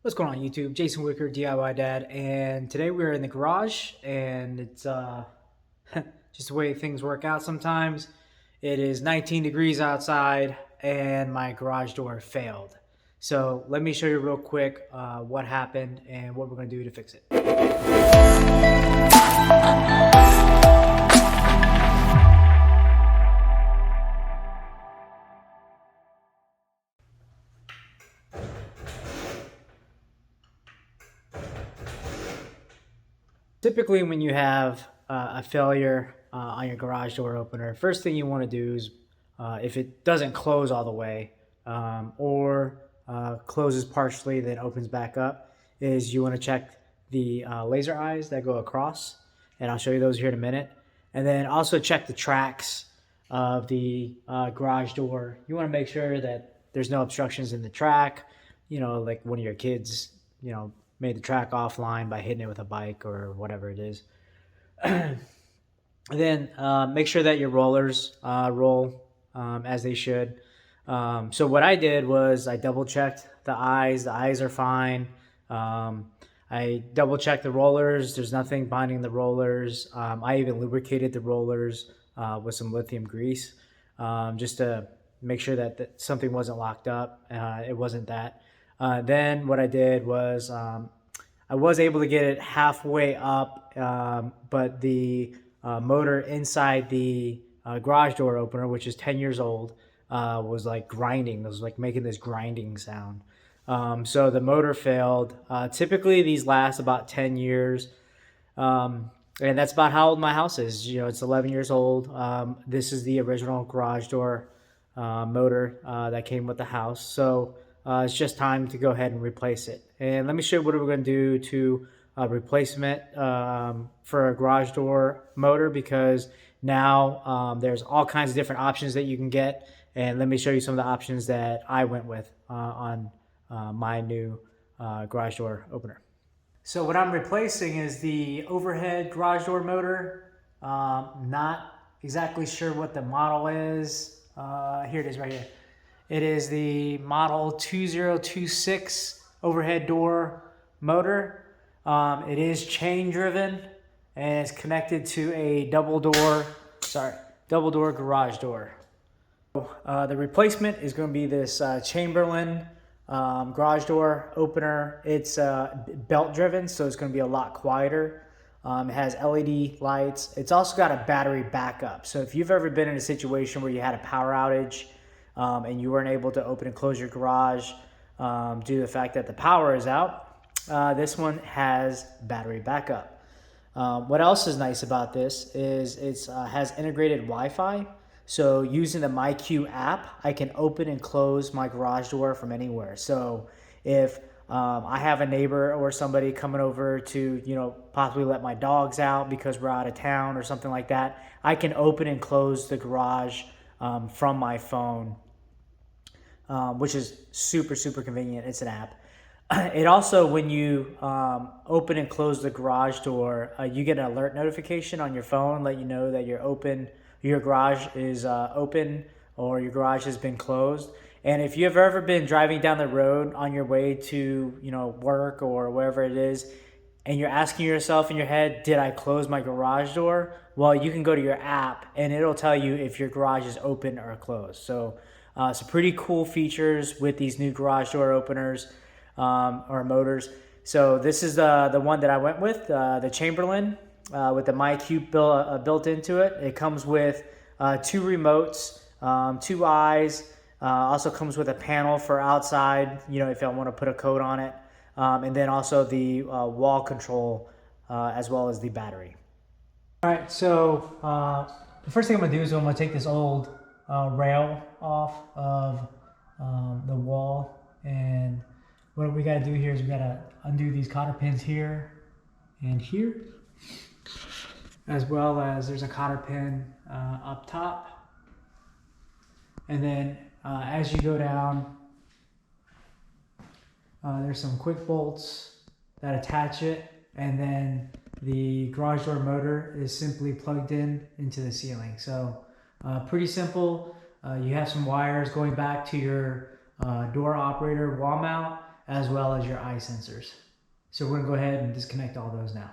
What's going on YouTube? Jason Wicker, DIY Dad, and today we're in the garage, and it's just the way things work out sometimes. It is 19 degrees outside, and my garage door failed. So let me show you real quick what happened and what we're going to do to fix it. Typically, when you have a failure on your garage door opener, first thing you want to do is, if it doesn't close all the way or closes partially then opens back up, is you want to check the laser eyes that go across, and I'll show you those here in a minute. And then also check the tracks of the garage door. You want to make sure that there's no obstructions in the track, like one of your kids, made the track offline by hitting it with a bike or whatever it is. Then make sure that your rollers roll as they should. So what I did was I double checked the eyes. The eyes are fine. I double checked the rollers. There's nothing binding the rollers. I even lubricated the rollers with some lithium grease just to make sure that something wasn't locked up. It wasn't that. Then what I did was I was able to get it halfway up, but the motor inside the garage door opener, which is 10 years old, was like grinding. It was like making this grinding sound. So the motor failed. Typically these last about 10 years. And that's about how old my house is. It's 11 years old. This is the original garage door motor that came with the house. So it's just time to go ahead and replace it. And let me show you what we're going to do to replacement for a garage door motor, because now there's all kinds of different options that you can get. And let me show you some of the options that I went with on my new garage door opener. So what I'm replacing is the overhead garage door motor. Not exactly sure what the model is. Here it is right here. It is the model 2026 overhead door motor. It is chain driven and it's connected to a double door garage door. The replacement is going to be this Chamberlain garage door opener. It's belt driven, so it's going to be a lot quieter. It has LED lights. It's also got a battery backup. So if you've ever been in a situation where you had a power outage and you weren't able to open and close your garage due to the fact that the power is out, this one has battery backup. What else is nice about this is it has integrated Wi-Fi. So using the MyQ app, I can open and close my garage door from anywhere. So if I have a neighbor or somebody coming over to, possibly let my dogs out because we're out of town or something like that, I can open and close the garage from my phone, which is super, super convenient. It's an app. It also, when you open and close the garage door, you get an alert notification on your phone, let you know that your garage is open or your garage has been closed. And if you've ever been driving down the road on your way to work or wherever it is, and you're asking yourself in your head, did I close my garage door? Well, you can go to your app and it'll tell you if your garage is open or closed. So some pretty cool features with these new garage door openers or motors. So this is the one that I went with, the Chamberlain with the MyQ built into it. It comes with 2 remotes, 2 eyes. Also comes with a panel for outside, if I want to put a coat on it. And then also the wall control as well as the battery. All right, so the first thing I'm going to do is I'm going to take this old rail off of the wall. And what we got to do here is we got to undo these cotter pins here and here, as well as there's a cotter pin up top. And then as you go down, there's some quick bolts that attach it, and then the garage door motor is simply plugged into the ceiling. So pretty simple. You have some wires going back to your door operator wall mount, as well as your eye sensors. So we're gonna go ahead and disconnect all those now.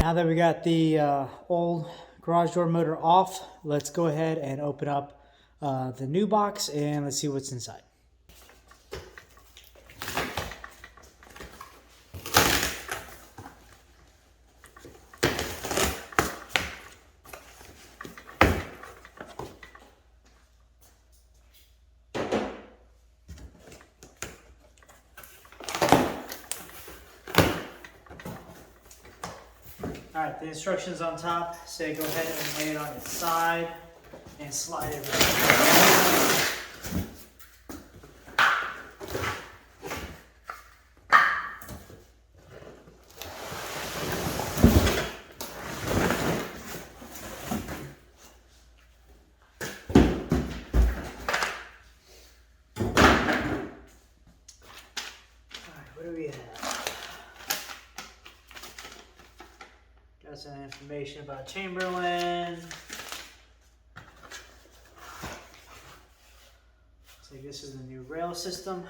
Now that we got the old garage door motor off, let's go ahead and open up the new box and let's see what's inside. Alright, the instructions on top say go ahead and lay it on its side and slide it right. Alright, what do we have? Got some information about Chamberlain. Looks like this is the new rail system.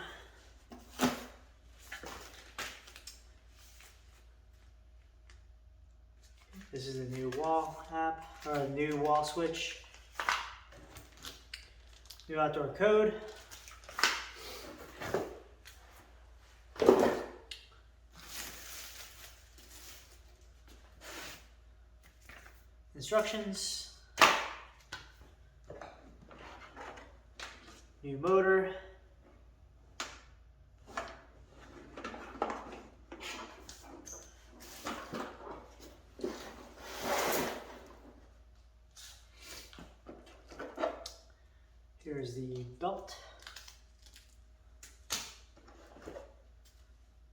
This is the new wall app, or the new wall switch. New outdoor code. Instructions. New motor. Here's the belt.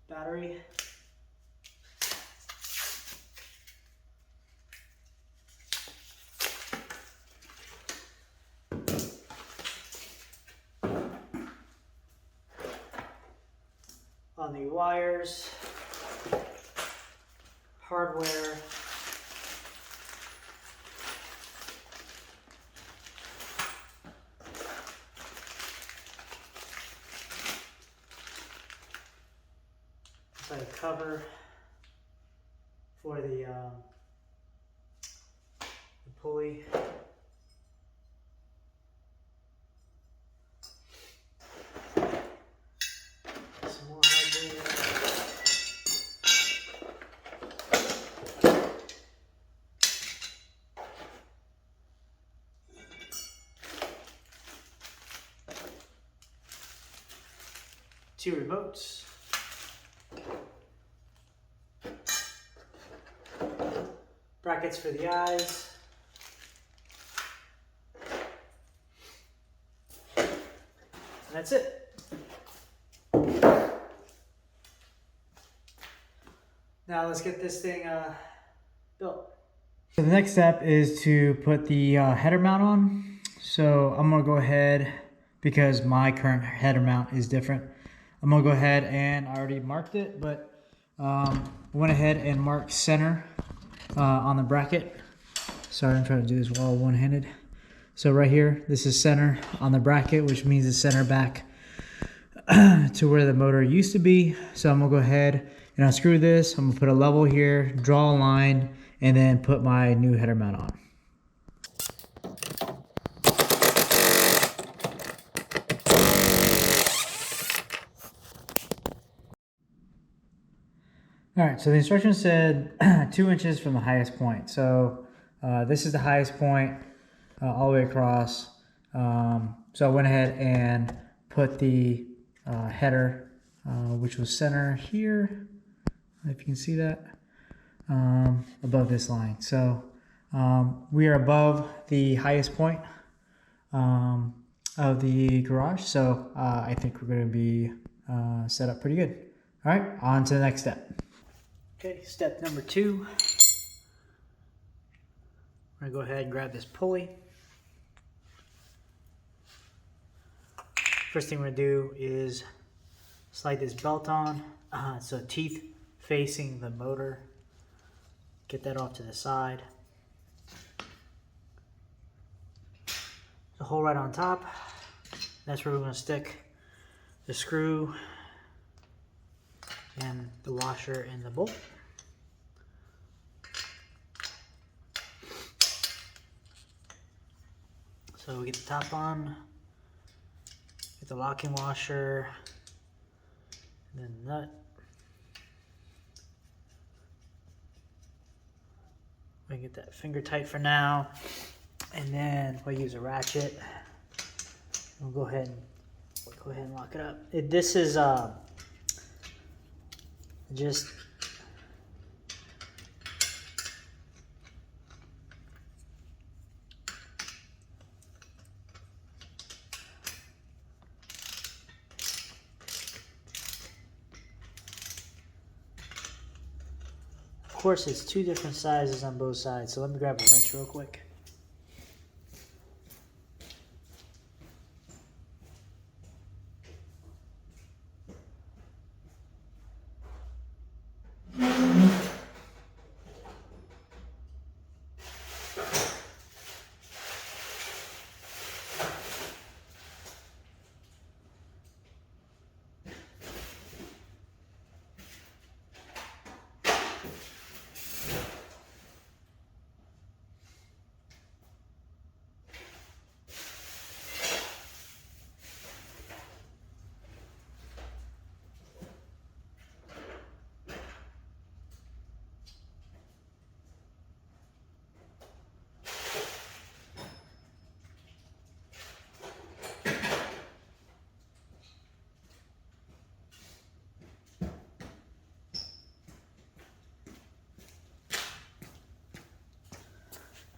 Battery. On the wires, hardware, it's like a cover for the pulley. Some more hardware. 2 remotes, brackets for the eyes, and that's it. Now let's get this thing built. So the next step is to put the header mount on. So I'm gonna go ahead, because my current header mount is different, I'm gonna go ahead and I already marked it, but went ahead and marked center on the bracket. Sorry, I'm trying to do this while one-handed. So right here, this is center on the bracket, which means it's center back to where the motor used to be. So I'm gonna go ahead and unscrew this. I'm gonna put a level here, draw a line, and then put my new header mount on. All right, so the instructions said 2 inches from the highest point. So this is the highest point all the way across. So I went ahead and put the header, which was center here, if you can see that, above this line. So we are above the highest point of the garage. So I think we're going to be set up pretty good. All right, on to the next step. Okay, step number 2. We're going to go ahead and grab this pulley. First thing we're going to do is slide this belt on. So teeth facing the motor. Get that off to the side. The hole right on top. That's where we're going to stick the screw and the washer and the bolt. So we get the top on, get the locking washer, and then the nut. We can get that finger tight for now, and then we'll use a ratchet. We'll go ahead and lock it up. This is just of course it's 2 different sizes on both sides, so let me grab a wrench real quick.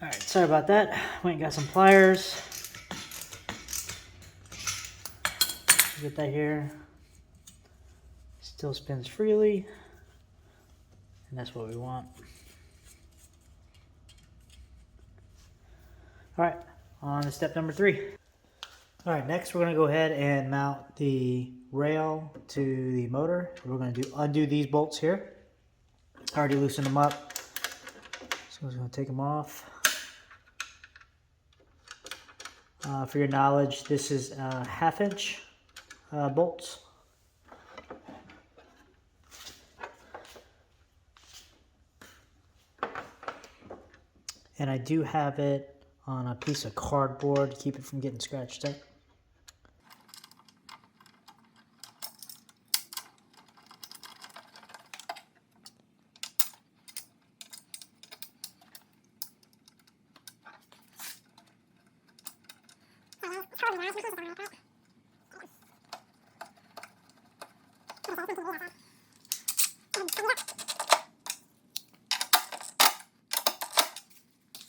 All right, sorry about that. Went and got some pliers. Get that here. Still spins freely, and that's what we want. All right, on to step number 3. All right, next we're gonna go ahead and mount the rail to the motor. We're gonna undo these bolts here. I already loosened them up, so I'm just gonna take them off. For your knowledge, this is 1/2 inch bolts. And I do have it on a piece of cardboard to keep it from getting scratched up.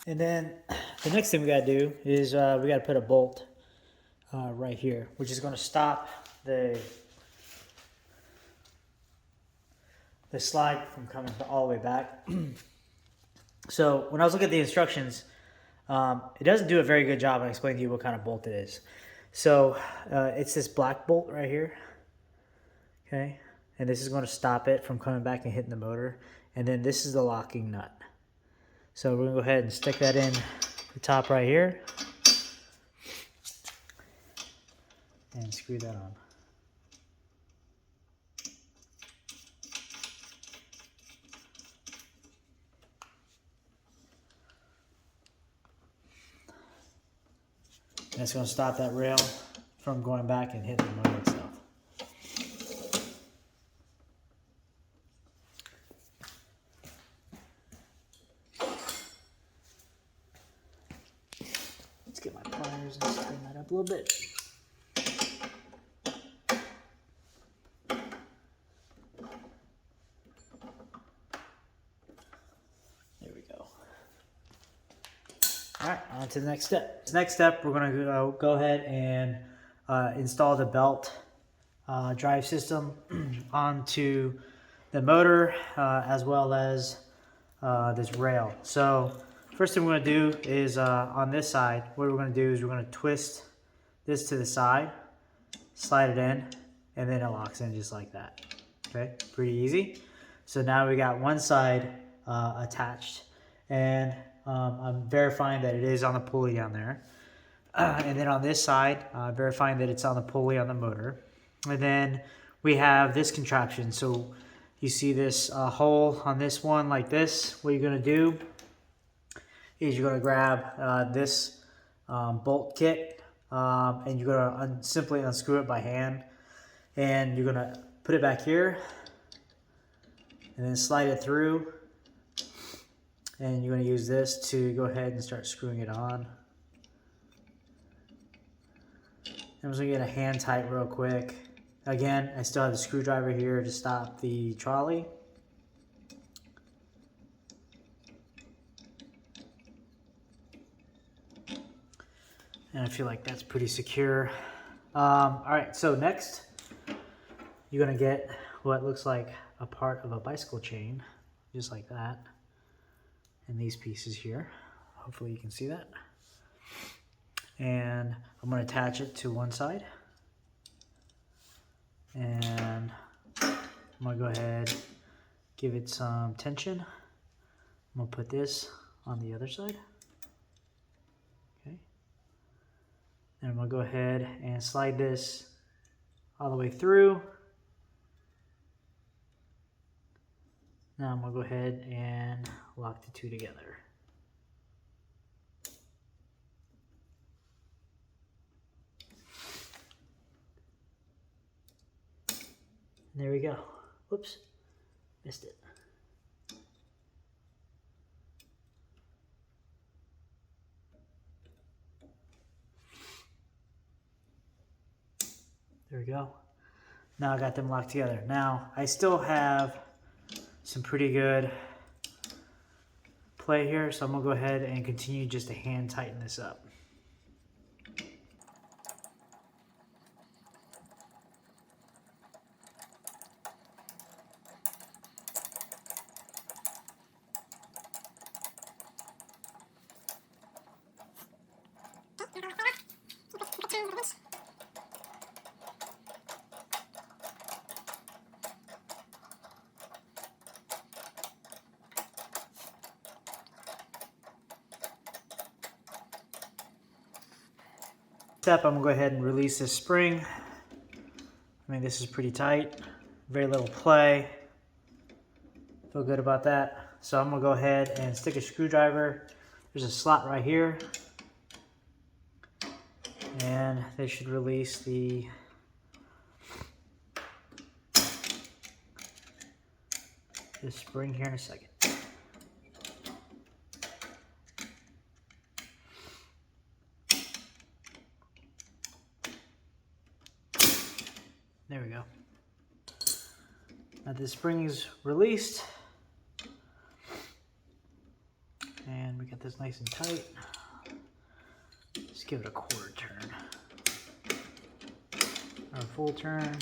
And then the next thing we got to do is we got to put a bolt right here, which is going to stop the slide from coming all the way back. So when I was looking at the instructions, it doesn't do a very good job of explaining to you what kind of bolt it is. So it's this black bolt right here, okay? And this is going to stop it from coming back and hitting the motor. And then this is the locking nut. So we're going to go ahead and stick that in the top right here and screw that on. That's going to stop that rail from going back and hitting the motor itself. Let's get my pliers and straighten that up a little bit. There we go. All right, on to the next step. The next step, we're going to go ahead and install the belt drive system onto the motor as well as this rail. So first thing we're going to do is on this side, what we're going to do is we're going to twist this to the side, slide it in, and then it locks in just like that. Okay, pretty easy. So now we got one side attached, and I'm verifying that it is on the pulley down there. And then on this side, verifying that it's on the pulley on the motor. And then we have this contraption. So you see this hole on this one like this. What you're going to do is you're going to grab this bolt kit and you're going to simply unscrew it by hand. And you're going to put it back here and then slide it through. And you're going to use this to go ahead and start screwing it on. I'm just going to get a hand tight real quick. Again, I still have the screwdriver here to stop the trolley. And I feel like that's pretty secure. All right, so next, you're going to get what looks like a part of a bicycle chain, just like that. And these pieces here. Hopefully you can see that. And I'm going to attach it to one side. And I'm going to go ahead, give it some tension. I'm going to put this on the other side. Okay. And I'm going to go ahead and slide this all the way through. Now I'm going to go ahead and lock the two together. And there we go. Whoops, missed it. There we go. Now I got them locked together. Now I still have some pretty good play here, so I'm gonna go ahead and continue just to hand tighten this up. Step, I'm gonna go ahead and release this spring. I mean, this is pretty tight, very little play. Feel good about that. So I'm gonna go ahead and stick a screwdriver. There's a slot right here. And they should release the spring here in a second. There we go. Now the spring is released. And we got this nice and tight. Just give it a quarter turn. Or a full turn.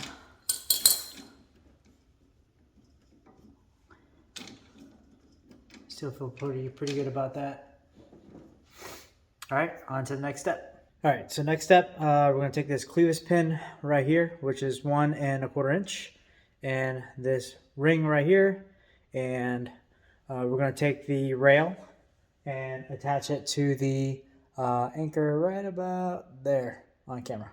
Still feel pretty good about that. All right, on to the next step. All right, so next step, we're gonna take this clevis pin right here, which is 1 1/4 inch, and this ring right here, and we're gonna take the rail and attach it to the anchor right about there on camera.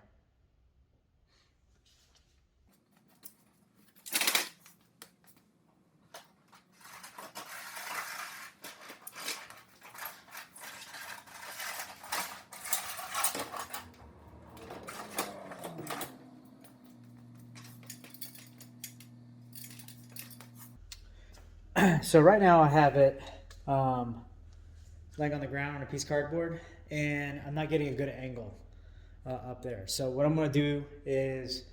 So right now I have it laying on the ground on a piece of cardboard, and I'm not getting a good angle up there. So what I'm going to do is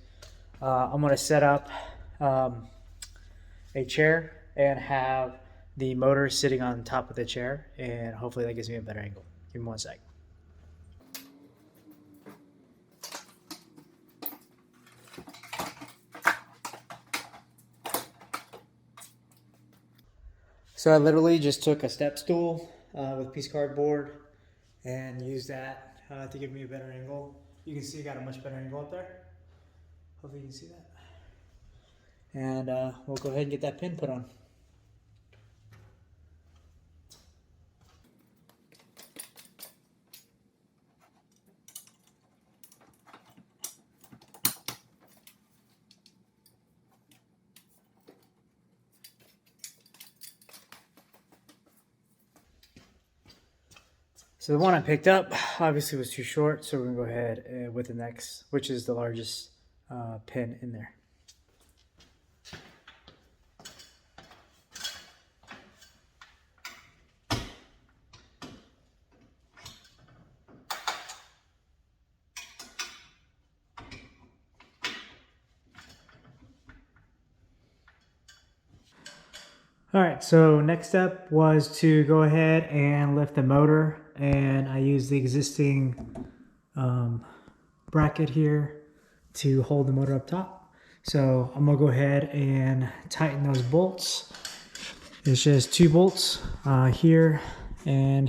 I'm going to set up a chair and have the motor sitting on top of the chair, and hopefully that gives me a better angle. Give me 1 sec. So I literally just took a step stool with a piece of cardboard and used that to give me a better angle. You can see I got a much better angle up there. Hopefully you can see that. And we'll go ahead and get that pin put on. So the one I picked up obviously was too short, so we're gonna go ahead with the next, which is the largest pin in there. All right, so next step was to go ahead and lift the motor, and I used the existing bracket here to hold the motor up top. So I'm gonna go ahead and tighten those bolts. It's just 2 bolts here, and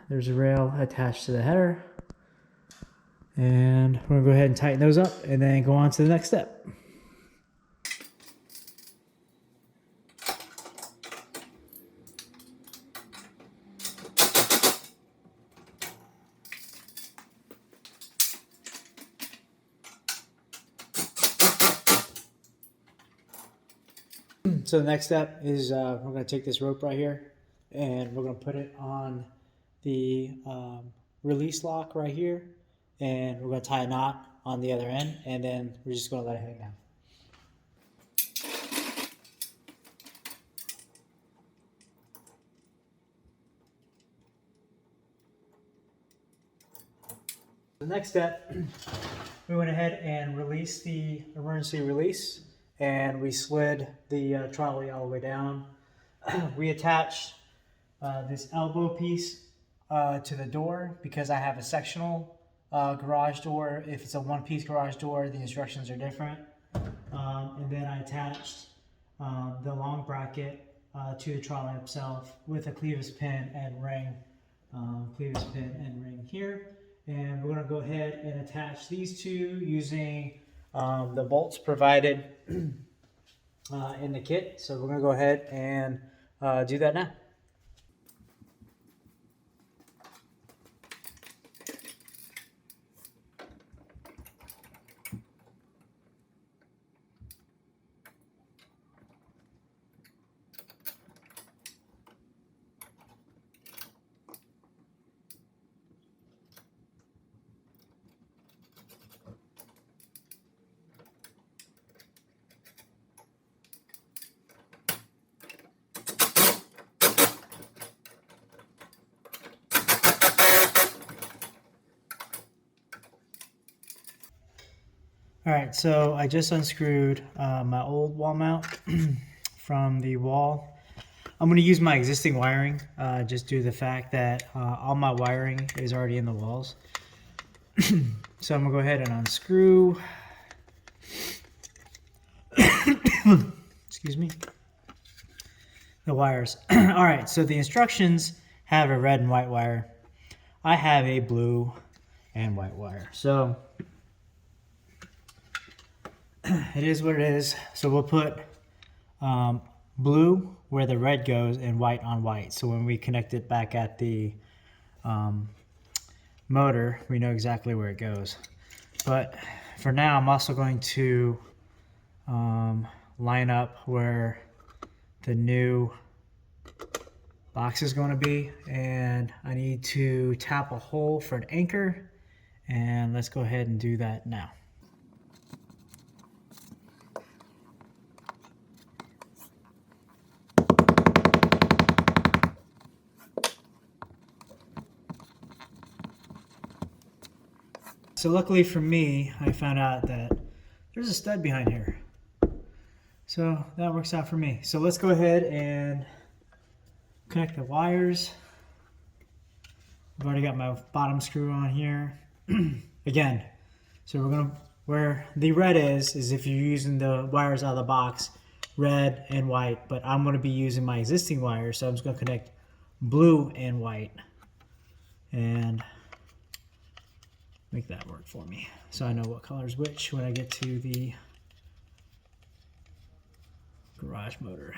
there's a rail attached to the header. And we're gonna go ahead and tighten those up and then go on to the next step. So the next step is we're going to take this rope right here and we're going to put it on the release lock right here, and we're going to tie a knot on the other end, and then we're just going to let it hang down. The next step, we went ahead and released the emergency release, and we slid the trolley all the way down. We attached this elbow piece to the door because I have a sectional garage door. If it's a one-piece garage door, the instructions are different. And then I attached the long bracket to the trolley itself with a clevis pin and ring, here. And we're going to go ahead and attach these two using the bolts provided in the kit. So we're going to go ahead and do that now. All right, so I just unscrewed my old wall mount from the wall I'm going to use my existing wiring, just due to the fact that all my wiring is already in the walls. So I'm going to go ahead and unscrew. Excuse me. The wires. All right, so the instructions have a red and white wire. I have a blue and white wire. So it is what it is. So we'll put blue where the red goes and white on white. So when we connect it back at the motor, we know exactly where it goes. But for now, I'm also going to line up where the new box is going to be, and I need to tap a hole for an anchor, and let's go ahead and do that now. So luckily for me, I found out that there's a stud behind here. So that works out for me. So let's go ahead and connect the wires. I've already got my bottom screw on here. Again, so we're gonna, where the red is if you're using the wires out of the box, red and white, but I'm gonna be using my existing wires, so I'm just gonna connect blue and white and make that work for me. So I know what color is which when I get to the garage motor.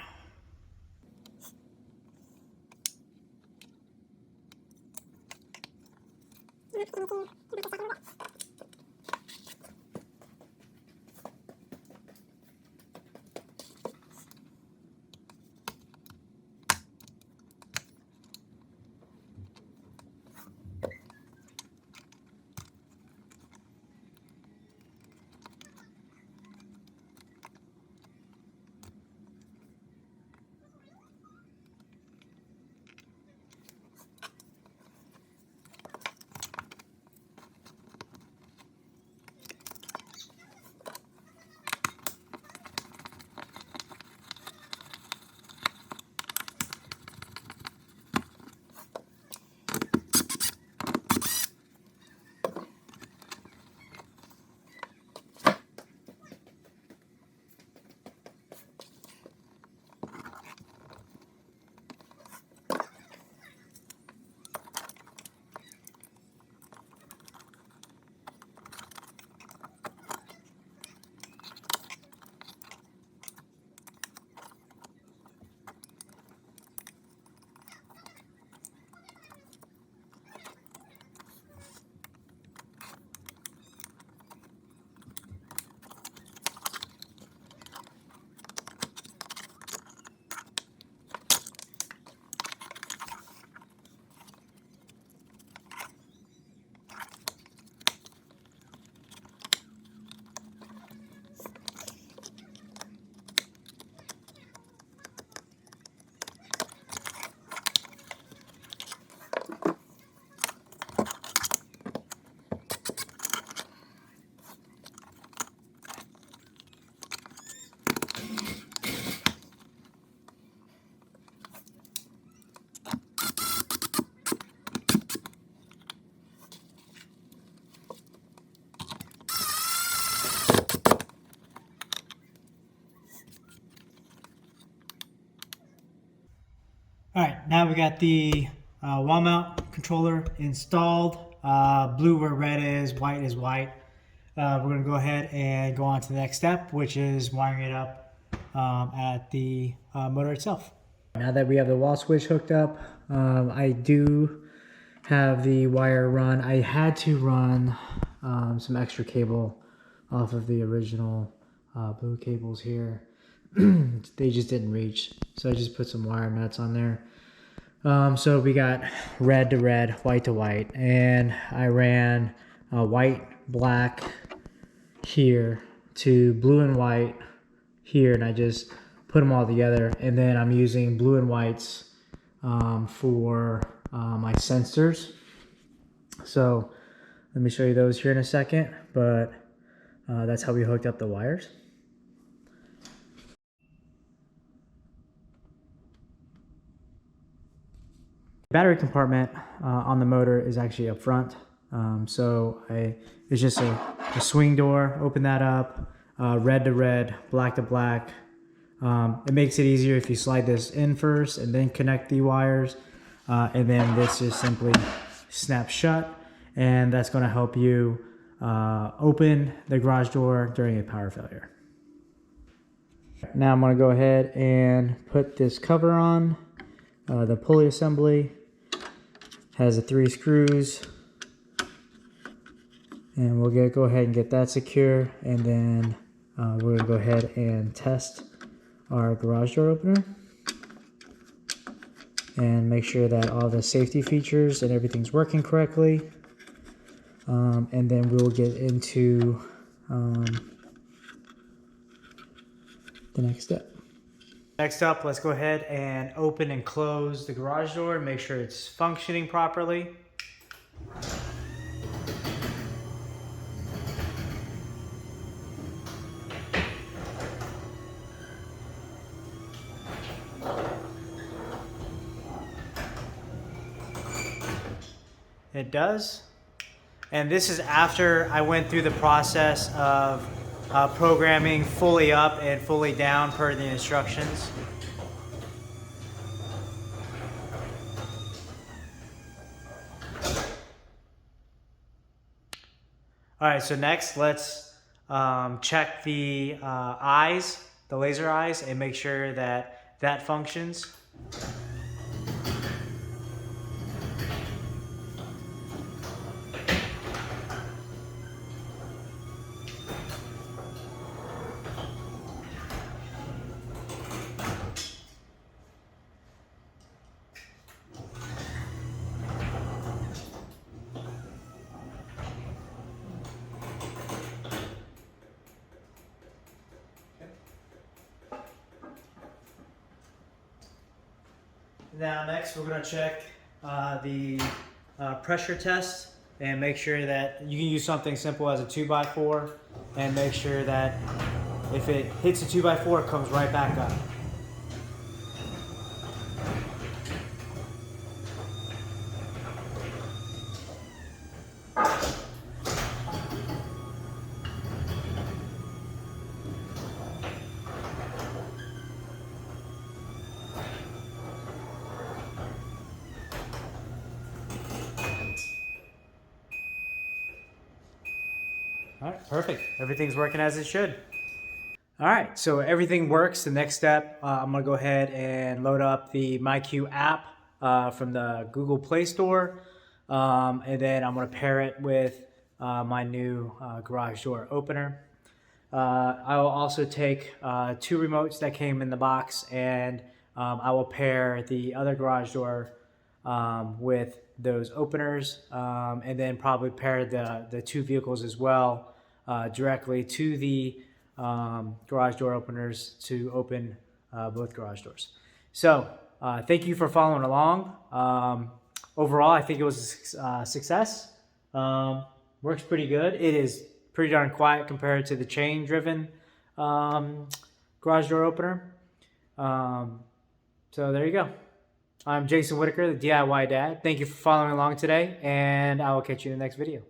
All right, now we got the wall mount controller installed. Blue where red is, white is white. We're gonna go ahead and go on to the next step, which is wiring it up at the motor itself. Now that we have the wall switch hooked up, I do have the wire run. I had to run some extra cable off of the original blue cables here. They just didn't reach, so I just put some wire nuts on there. So we got red to red, white to white, and I ran white, black here to blue and white here, and I just put them all together. And then I'm using blue and whites for my sensors. So let me show you those here in a second, but that's how we hooked up the wires. Battery compartment on the motor is actually up front. It's just a swing door. Open that up, red to red, black to black. It makes it easier if you slide this in first and then connect the wires. And then this just simply snaps shut, and that's going to help you open the garage door during a power failure. Now I'm going to go ahead and put this cover on. The pulley assembly has the 3 screws, and we'll go ahead and get that secure, and then we're going to go ahead and test our garage door opener and make sure that all the safety features and everything's working correctly. And then we'll get into the next step. Next up, let's go ahead and open and close the garage door and make sure it's functioning properly. It does. And this is after I went through the process of programming fully up and fully down per the instructions. All right, so next let's check the eyes, the laser eyes, and make sure that that functions. Now next we're going to check the pressure test and make sure that you can use something simple as a 2x4 and make sure that if it hits a 2x4 it comes right back up. All right, perfect. Everything's working as it should. All right, so everything works. The next step, I'm gonna go ahead and load up the MyQ app from the Google Play Store. And then I'm gonna pair it with my new garage door opener. I will also take 2 remotes that came in the box, and I will pair the other garage door with those openers, and then probably pair the 2 vehicles as well directly to the garage door openers to open both garage doors. So thank you for following along. Overall, I think it was a success. Works pretty good. It is pretty darn quiet compared to the chain driven garage door opener. So there you go. I'm Jason Whitaker, the DIY Dad. Thank you for following along today, and I will catch you in the next video.